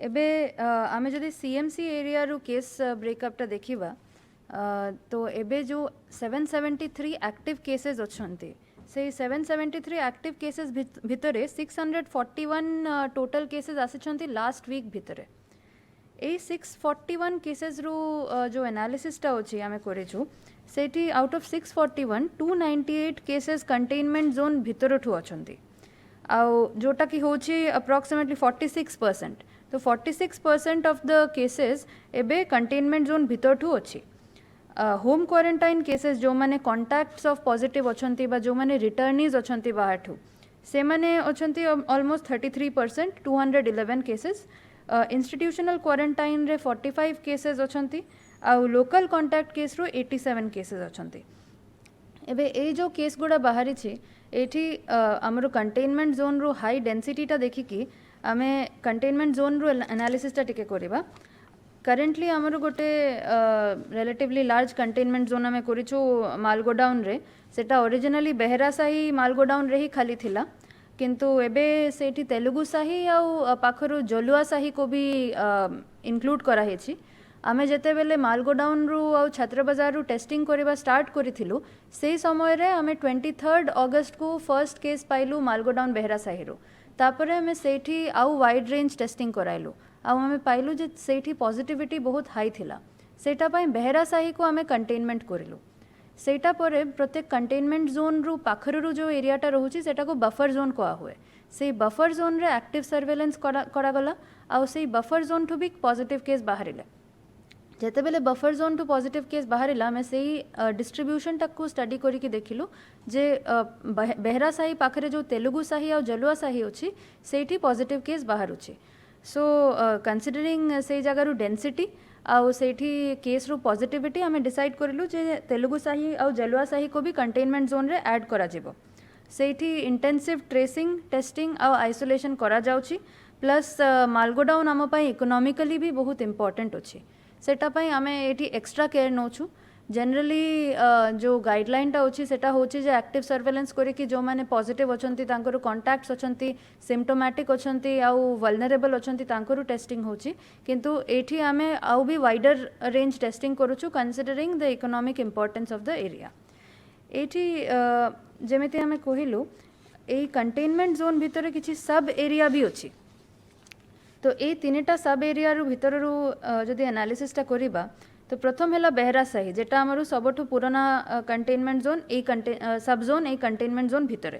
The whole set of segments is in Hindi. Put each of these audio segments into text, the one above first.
एबे आमे जदि सीएमसी एरिया रू केस ब्रेकअपटा देखिबा तो एबे जो 773 एक्टिव केसेस अच्छे से 773 एक्टिव केसेस भितरे 641 टोटल केसेस आसी लास्ट वीक भितरे ए 641 केसेस रू जो एनालिसिसटा अच्छी आमे करेछु सेठी out of 641 298 cases containment zone भितरठू अच्छी आउ जोटा कि होची अप्रोक्सीमेटली 46%। तो 46% ऑफ द केसेस एबे कंटेनमेंट जोन भितरठू अच्छी। होम क्वारंटाइन केसेस जो माने कॉन्टैक्ट्स ऑफ पॉजिटिव अच्छी जो माने रिटर्नीज अच्छी बाहर से माने अच्छी ऑलमोस्ट 33% 211 केसेस। इंस्टीट्यूशनल क्वारंटाइन रे 45 केसेस अच्छी आउ लोकल कॉन्टैक्ट केस रो 87 केसेस अच्छी। एबे ए जो केस गुड़ा बाहरी एठी आमर कंटेनमेंट जोन रो हाई डेंसिटीटा देखिकी आमे कंटेनमेंट जोन रो एनालिसिसटा टिके करिबा। करेंटली आमर गोटे रिलेटिवली लार्ज कंटेनमेंट जोन आमे करिछु मालगोडाउन रे। सेटा ओरिजिनली बेहरासाही मालगोडाउन रे ही खाली थिला किंतु एबे सेठी तेलुगु साही आउ पाखरु जलुआ साही को भी इंक्लूड करा हेछि। आमे जेते बेले मालगोडाउन रु आउ छात्र बाजार रु टेस्टिंग करबा स्टार्ट करिथिलु से समय रे आमे 23 अगस्त को फर्स्ट केस पाइलु मालगोडाउन बेहरासाही रु। तापरे आमे सेठी आउ वाइड रेंज टेस्टिंग कराइलु आउ आमे पाइलु जे सेठी पॉजिटिविटी बहुत हाई थिला। सेटा पई बेहरासाही को आमे कंटेनमेंट करिलु। सेटा परे प्रत्येक कंटेनमेंट जोन रु पाखरु जो एरियाटा रहुची सेटा को बफर जोन कहा हुए। से बफर जोन रे एक्टिव सर्वेलेंस करा गला आउ से बफर जोन ठू भी पॉजिटिव केस बाहरिले। जेते बेले buffer zone two positive case बाहरिला आमे से डिस्ट्रीब्यूशन तक को स्टडी करिके देखिलु जे बेहरासाही पाखरे जो तेलुगु साही आउ जलुआ साही अछि सेठी पॉजिटिव केस बाहरुछि। सो कंसीडरिंग से जगार डेंसिटी आउ सेठी केस रू पॉजिटिविटी आमे डिसाइड करिलु जे तेलुगु साही आउ जलुआ साही को भी कंटेनमेंट जोन रे ऐड करा जिवो। सेठी इंटेंसिव ट्रेसिंग टेस्टिंग आउ आइसोलेशन करा जाउछि प्लस मालगोडाउन आम पई इकोनॉमिकली भी बहुत इंपोर्टेंट अछि। सेटा पई आमे एठी एक्स्ट्रा केयर नोछु। जनरली जो गाइडलाइन टा होची सेटा होची जे एक्टिव सर्वेलेंस करे कि जो माने पॉजिटिव अछंती तांकर कॉन्टैक्ट्स अछंती सिम्पटोमैटिक अछंती आउ वल्नरेबल अछंती तांकर टेस्टिंग होची किंतु एठी आमे आउ भी वाइडर रेंज टेस्टिंग करूछु considering the economic importance of the area. एठी जेमिति आमे कहिलु ए कंटेनमेंट जोन भितर किछि सब एरिया भी अछि। तो ये तीनटा सब एरिया रु भितर रु जदि एनालिसिसटा करिबा तो प्रथम है बेहरासाही जेटा आमर सबठु पुराना कंटेनमेंट जोन सब जोन ए कंटेनमेंट जोन भितर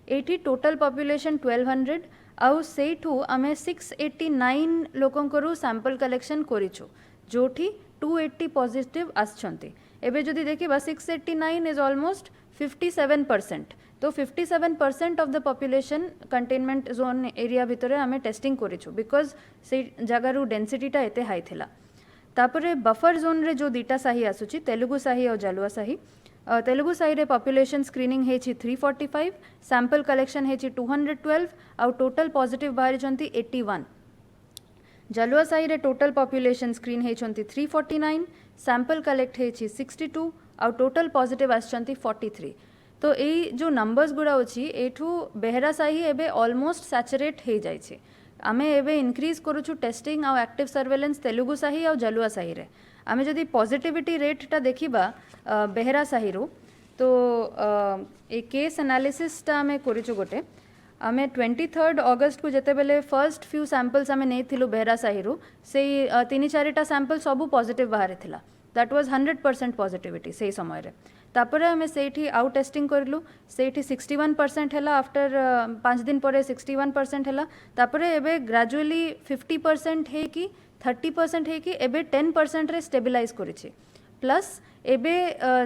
एठी टोटल पॉपुलेशन 1200 आउ सेठू आमे 689 लोकंकरू सैंपल कलेक्शन करिछु जोठी 280 पॉजिटिव आछंती। एबे जदि देखिबा 689 इज ऑलमोस्ट 57%। तो 57% of the population containment zone area भितर आमे टेस्टिंग करिछु बिकॉज से जगारू डेंसिटीटा एते हाई थिला। तापरे बफर जोन रे जो दीटा साही आसुची तेलुगु साही और जलुआ साही। तेलुगु साही रे पॉपुलेशन स्क्रीनिंग हेछि 345 सैंपल कलेक्शन हेछि 212 आउ टोटल पॉजिटिव बाहरी छंती 81। जलुआ साही रे टोटल पॉपुलेशन स्क्रीन हेछंती 349 सैंपल कलेक्ट हेछि 62 आउ टोटल पॉजिटिव आछंती 43। तो ए जो नंबर्स गुड़ा अछि एठू बेहरासाही एबे ऑलमोस्ट सैचुरेट हे जाय छै। आमे एबे इंक्रीज करूछु टेस्टिंग आउ एक्टिव सर्वेलेंस तेलुगु साही आउ जलुआ साही रे। आमे जदि पॉजिटिविटी रेटटा देखिबा बेहरासाही रो तो ए केस एनालिसिस टा आमे करिछु गोटे। आमे 23 अगस्त को जेते बेले फर्स्ट फ्यू सैंपल्स आमे नै थिलु बेहरासाही रो से 3-4टा सैंपल सबु पॉजिटिव बाहर थिला। दैट वाज 100% पॉजिटिविटी से समय रे। तापरे आमे सेठी आउ टेस्टिंग करलु सेठी 61% हैला आफ्टर 5 दिन परे 61% हैला। तापरे एबे ग्रेजुअली 50% हे कि 30% हे कि एबे 10% रे स्टेबलाइज करिछि। प्लस एबे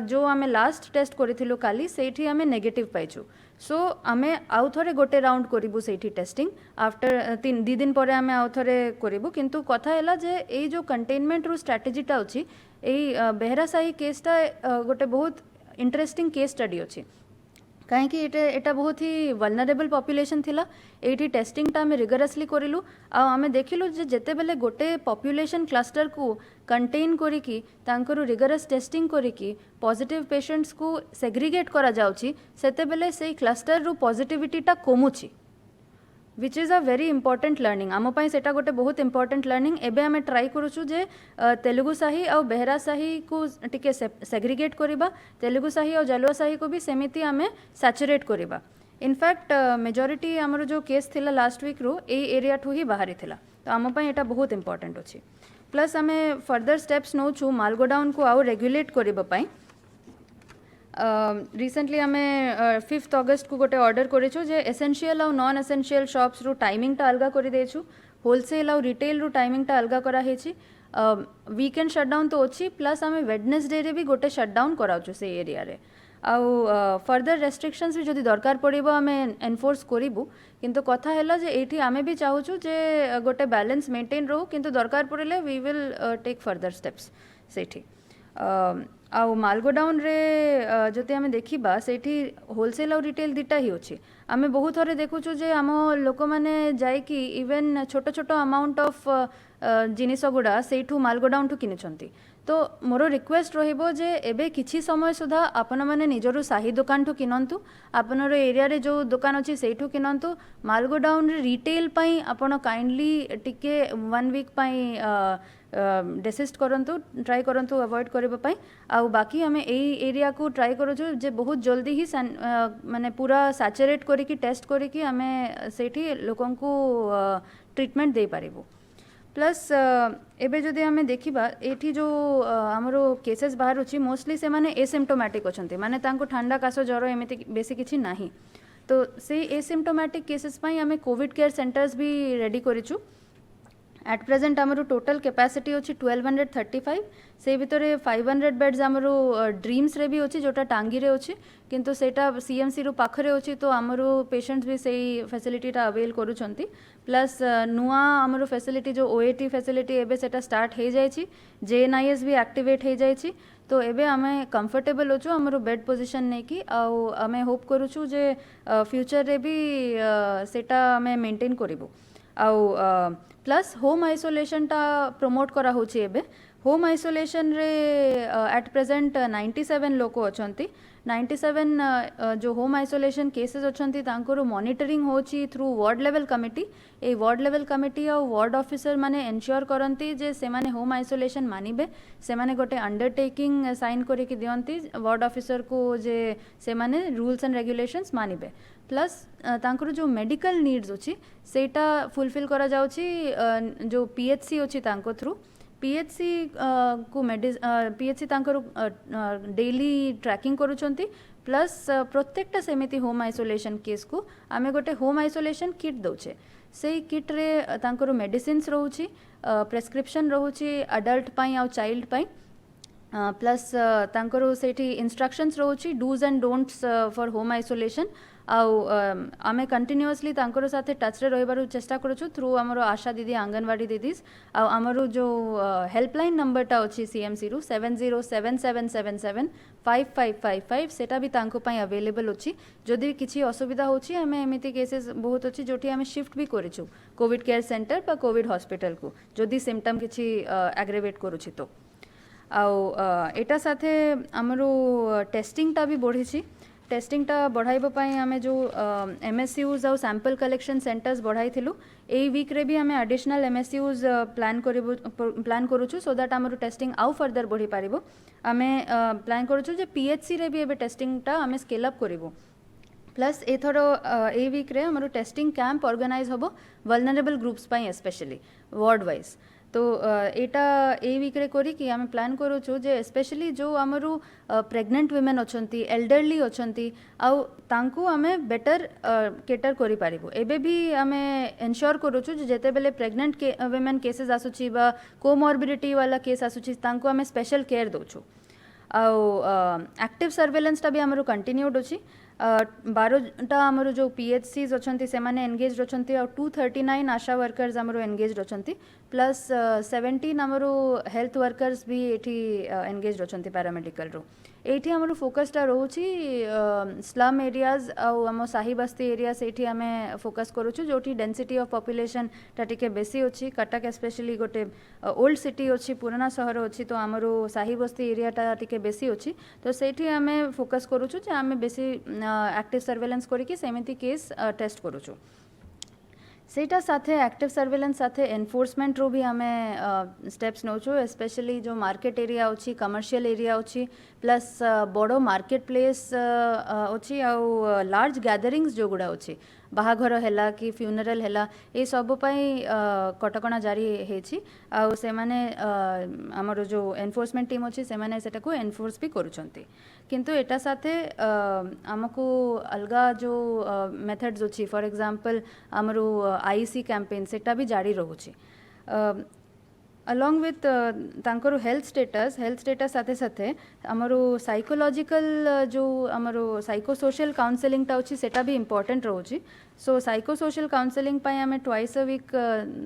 जो आमे लास्ट टेस्ट करिथिलु काली सेठी आमे नेगेटिव पाइछु। सो आमे आउ थरे गोटे राउंड करिबु सेठी टेस्टिंग आफ्टर 2 दिन परे आमे आउ थरे करिबु किंतु कथा हैला जे ए जो कंटेनमेंट रू स्ट्रेटजीटा अछि ए बेहरासाही केसटा गोटे बहुत इंटरेस्टिंग केस स्टडी अच्छी कहीं एटा बहुत ही वल्नरेबल पॉपुलेशन थिला। एठी टेस्टिंग टा आमे रिगरसली करिलु आ आमे देखिलु जे जेते बेले गोटे पॉपुलेशन क्लस्टर को कंटेन करिकी तांकरू रिगरस टेस्टिंग करिकी पॉजिटिव पेशेंट्स को सेग्रीगेट करा जाउची सेते बेले सेई क्लस्टर रु पॉजिटिविटी टा कमुची। which is a very important learning आम पाई सेटा गोटे बहुत important learning एबे आमे ट्राई करूछु जे तेलुगु साही और बेहरा साही को टिके सेग्रीगेट करिबा तेलुगु साही और जलुआ साही को भी सेमिति आमे सैचुरेट करिबा इनफैक्ट मेजॉरिटी आमर जो केस थिला लास्ट वीक रो ए एरिया ठू ही बाहरी थिला तो आम पाई एटा बहुत important अछि प्लस आमे फर्दर स्टेप्स नौछु मालगोडाउन को आउ रेगुलेट करिबा पाई रिसेंटली आम 5th ऑगस्ट को गोटे ऑर्डर करेछु जे एसेंशियल और नॉन एसेंशियल शॉप्स रू टाइमिंग टा अलगा कर देछु होलसेल और रिटेल रू टाइमिंग टा अलगा करा हेछि वीकेंड शटडाउन तो अच्छी प्लस आम वेडनेसडे रे भी गोटे शटडाउन कराउछु से एरिया रे आउ फर्दर रेस्ट्रिक्शंस भी जदि दरकार पड़िबो आम एनफोर्स करिबु किंतु कथा हैला जे एठी आमे भी चाहूछु जे गोटे बैलेंस मेंटेन रहू किंतु दरकार पड़िले we will take further steps सेठी आउ मालगोडाउन रे जति आमे देखिबा सेठी होलसेल और रिटेल दिटा ही अछि आमे बहुत थरे देखुछु जे आम लोक माने जाय कि इवन छोट छोट अमाउंट ऑफ जिनिस गुड़ा सेठू मालगोडाउन ठू किनिछंती तो मोर रिक्वेस्ट रहिबो जे एबे किछि समय सुधा आपण माने निजरु साही दुकान ठू किनंतु आपनर एरिया रे जो दुकान अछि सेठू किनंतु मालगोडाउन रे रिटेल पई आपण काइंडली टिके 1 वीक पई डेसिस्ट करंतु ट्राई करंतु अवॉइड करबा पई आउ बाकी हमें एई एरिया को ट्राई करूछु जे बहुत जल्दी ही माने पूरा सैचुरेट करिकी टेस्ट करिकी हमें सेठी लोकन को ट्रीटमेंट दे पारिबो प्लस एबे जदि आमे देखिबा एठी जो हमरो केसेस बाहर अछि मोस्टली से माने एसिम्प्टोमेटिक अछंती माने तांको ठंडा कास ज्वर एमिति बेसी किछि नाही तो से एसिम्प्टोमेटिक केसेस पई आमे कोविड केयर सेंटर्स भी रेडी करिछु एट प्रेजेंट आमर टोटल कैपेसिटी अच्छी 1235 से भितर 500 बेड्स आमर ड्रीम्स रे भी अच्छी जोटा टांगी रे अच्छी किंतु सेटा सीएमसी रू पाखरे अच्छी तो आमर पेशेंट्स भी सही फैसिलिटीटा अवेल करूछंती प्लस नुआ आमर फैसिलिटी जो ओएटी फैसिलिटी एबे सेटा स्टार्ट हो जाइछि जेएनआईएस भी एक्टिवेट हो जाइछि तो एबे आमे कंफर्टेबल होछु आमर बेड पोजीशन नै कि आउ आमे होप करूछु जे फ्यूचर रे भी सेटा आमे मेंटेन करिवो आउ प्लस होम आइसोलेशन टा प्रमोट करा होछि एबे होम आइसोलेशन रे एट प्रेजेंट 97 लोक अछंती 97 जो होम आइसोलेशन केसेस अछंती तांकर मॉनिटरिंग होछि थ्रू वार्ड लेवल कमिटी ए वार्ड लेवल कमिटी और वार्ड ऑफिसर माने एन्श्योर करंती जे से माने होम आइसोलेशन मानिबे से माने गोटे अंडरटेकिंग साइन करि कि दियंती वार्ड ऑफिसर को जे से माने रूल्स एंड रेगुलेशंस मानिबे प्लस तांकर जो मेडिकल नीड्स अछि सेटा फुलफिल करा जाउछि जो पीएचसी अछि तांको थ्रू पीएचसी को पीएचसी तांकर डेली ट्रैकिंग करूछंती प्लस प्रत्येकटा सेमिति होम आइसोलेशन केस को आमे गोटे होम आइसोलेशन किट दउछे से किट रे तांकर मेडिसिन्स रहउछि प्रेस्क्रिप्शन रहउछि अडल्ट पई आ चाइल्ड पई प्लस तांकर सेठी इंस्ट्रक्शंस रहउछि dos and don'ts for home isolation आउ आमे कंटिन्यूअसली तांकर साथे टच रे रहिबार चेष्टा करूछु थ्रू हमरो आशा दीदी आंगनवाड़ी दीदीज आउ हमरो जो हेल्पलाइन नंबर टा अछि सीएमसी रु 7077775555 सेटा भी तांको पई अवेलेबल अछि जदि किछि असुविधा होछि हमें एमिति केसेस बहुत अछि जोठी हमें शिफ्ट भी करिछु कोविड केयर सेंटर पर कोविड हॉस्पिटल को जदि सिम्पटम किछि एग्रेवेट करूछि तो आउ एटा साथे हमरो टेस्टिंग टा भी बढ़िछि टेस्टिंग टा बढ़ाइबो पई आमे जो एमएसयूज और सैंपल कलेक्शन सेंटर्स बढ़ाई थिलु ए वीक रे भी आमे एडिशनल एमएसयूज प्लान करूछु सो दैट हमरो टेस्टिंग आउ फर्दर बढ़ी पारिबो आमे प्लान करूछु जे पीएचसी रे भी एबे टेस्टिंग टा आमे scale up करिवो plus ether a week रे हमरो टेस्टिंग कैंप ऑर्गेनाइज होबो वल्नरेबल ग्रुप्स पई स्पेशली वार्ड वाइज तो एटा ए वीक रे करी कि आमे प्लान करूछु जे स्पेशली जो हमरो प्रेग्नेंट वुमेन अछंती एल्डरली अछंती आउ तांको आमे बेटर केटर करि पारिबो एबे भी आमे एन्श्योर करूछु जे जेते बेले प्रेग्नेंट वुमेन केसेस आसुची बा कोमॉर्बिडिटी वाला केस आसुची तांको आमे स्पेशल केयर दोछु आउ एक्टिव सर्वेलेंस टा भी हमरो कंटिन्यूड अछि 12टा हमरो जो पीएचसीज अछंती से माने एंगेज्ड अछंती और 239 आशा वर्कर्स हमरो एंगेज्ड अछंती प्लस 17 हमरो हेल्थ वर्कर्स भी एठी एंगेज्ड अछंती पैरामेडिकल रो एठी हमरो फोकसटा रहउची स्लम एरियाज आउ हम साही बस्ती एरिया सेठी हमें फोकस करूछु जोठी डेंसिटी ऑफ पॉपुलेशन टा टिके बेसी अछि कटक स्पेशली गोटे ओल्ड सिटी अछि पुराना शहर अछि तो हमरो साही बस्ती एरिया टा टिके बेसी अछि तो सेठी हमें फोकस करूछु जे हमें बेसी एक्टिव सर्वेलेंस करिकि सेमिति केस टेस्ट करूछु ସେଇଟା ସାଥେ एक्टिव सर्वेलेंस साथे एनफोर्समेंट रो भी आमे स्टेप्स नौछु स्पेशली जो मार्केट एरिया अछि कमर्शियल एरिया अछि प्लस बड़ो मार्केट प्लेस अछि आउ लार्ज गैदरिंग्स जो गुड़ा अछि बाहाघर हैला कि फ्यूनरल हैला ए सब पई कटकणा जारी हेछि आउ से माने हमर जो एनफोर्समेंट टीम अछि से माने सेटा को एनफोर्स भी करूछंती किंतु एटा साथे हमको अलगा जो मेथड्स अछि फॉर एग्जांपल हमरो आईसी कैंपेन सेटा भी जारी रहुछि अलॉन्ग विथ तांकर हेल्थ स्टेटस साथे साथे हमरो साइकोलॉजिकल जो हमरो साइकोसोशल काउंसलिंग टा अछि सेटा भी इम्पोर्टेंट रहुछि सो साइकोसोशल काउंसलिंग पाई आमे ट्वाइस अ वीक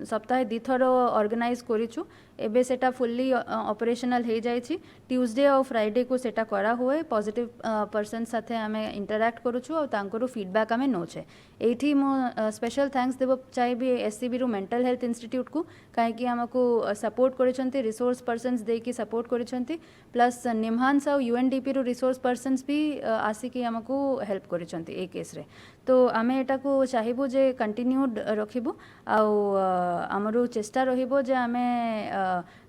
सप्ताहे दी थर ऑर्गेनाइज करिछु एबे सेटा फुल्ली ऑपरेशनल हे जाय छी ट्यूसडे और फ्राइडे को सेटा करा हुए पॉजिटिव पर्सन साथे आमे इंटरैक्ट करूछु और तांकरो फीडबैक आमे नोचे एठी मो स्पेशल थैंक्स देबो चाहिए एससीबी रो मेंटल हेल्थ इंस्टीट्यूट को काहे कि हमको सपोर्ट करिसंती रिसोर्स पर्सन्स दे की सपोर्ट करिसंती प्लस निम्हांस और यूएनडीपी रो रिसोर्स पर्सन्स भी आसी कि हमको हेल्प करिसंती ए केस रे तो आमे एटा को चाहिबो जे कंटिन्यूड रखिबो आउ हमरो चेष्टा रहिबो जे आमे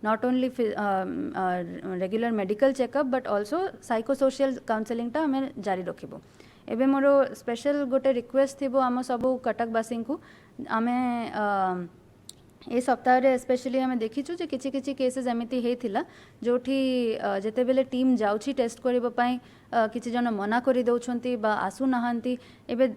not only regular medical checkup but also psychosocial counselling टा हमें जारी रखिबो एबे मोरो स्पेशल गोटे रिक्वेस्ट थिबो हम सब कटकवासी को आमे ए सप्ताह रे स्पेशली हमें देखिछु जे किछि किछि केसेस एमिति हेथिला जोठी जेते बेले टीम जाउछि टेस्ट करिबो पई किछि जन मना करि दउछंती बा आसु नहांती एबे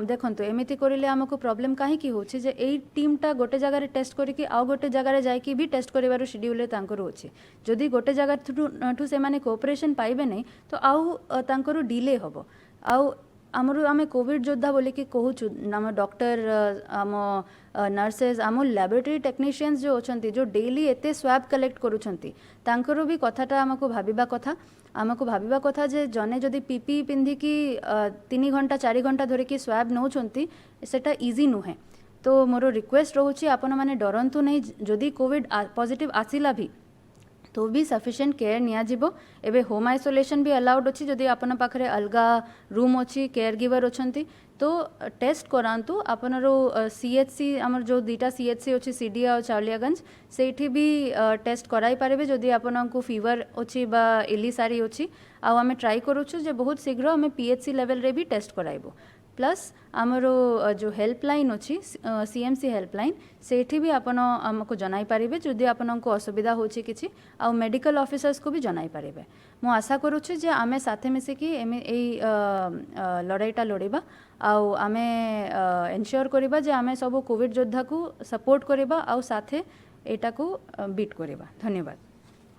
देखंतु एमिति करिले हमको प्रॉब्लम काहे की होछि जे एई टीम टा गोटे जगह रे टेस्ट करिकि आ गोटे जगह रे जाय कि भी टेस्ट करिवारो शेड्यूल रे तांकर होछि जदि गोटे जगह ठु से माने कोऑपरेशन पाइबे नै तो आउ तांकर डिले हबो आउ आमर आम कोविड योद्धा बोली कि कहूँ आम डॉक्टर आम नर्सेज आम लैबोरेटरी टेक्नीशियंस जो अच्छा जो डेली एते स्वैब कलेक्ट करूँर भी कथाटा आमको भाविबा कथा आमको भाविबा कथा जे जने जदि पीपी पिंधिकी 3 घंटा 4 घंटा धरिकी स्वैब नौचंती सेटा इजी नुहे तो मोर रिक्वेस्ट रोचे आपण माने डरंतु नहीं जदि कोविड पॉजिटिव आसिला भी तो भी सफिशिएंट केयर निया जिवो एबे होम आइसोलेशन भी अलाउड अछि जदि आपन पाखरे अलगा रूम अछि केयर गिवर अछंती तो टेस्ट करांतु आपनरो सीएचसी हमर जो दीटा सीएचसी अछि सीडीआ और चावलियागंज सेठी भी टेस्ट कराई पारेबे जदि आपनको फीवर अछि बा एलिसारी अछि आ हमें ट्राई करूछु जे बहुत शीघ्र हमें पीएचसी लेवल रे भी टेस्ट कराइबो प्लस आमरो जो हेल्पलाइन अच्छी सीएमसी हेल्पलाइन सेठी भी आपण आमको जनाई पारिबे जदि आपनको असुविधा होछि किछि आ मेडिकल ऑफिसर्स को भी जनाई पारिबे मु आशा करूछु जे आमे साथे मिसिकी एई लड़ाईटा लड़ीबा आउ आमे एन्श्योर करिबा जे आमे सब कोविड योद्धा को सपोर्ट करिबा आउ साथे एटा को बीट करिबा धन्यवाद।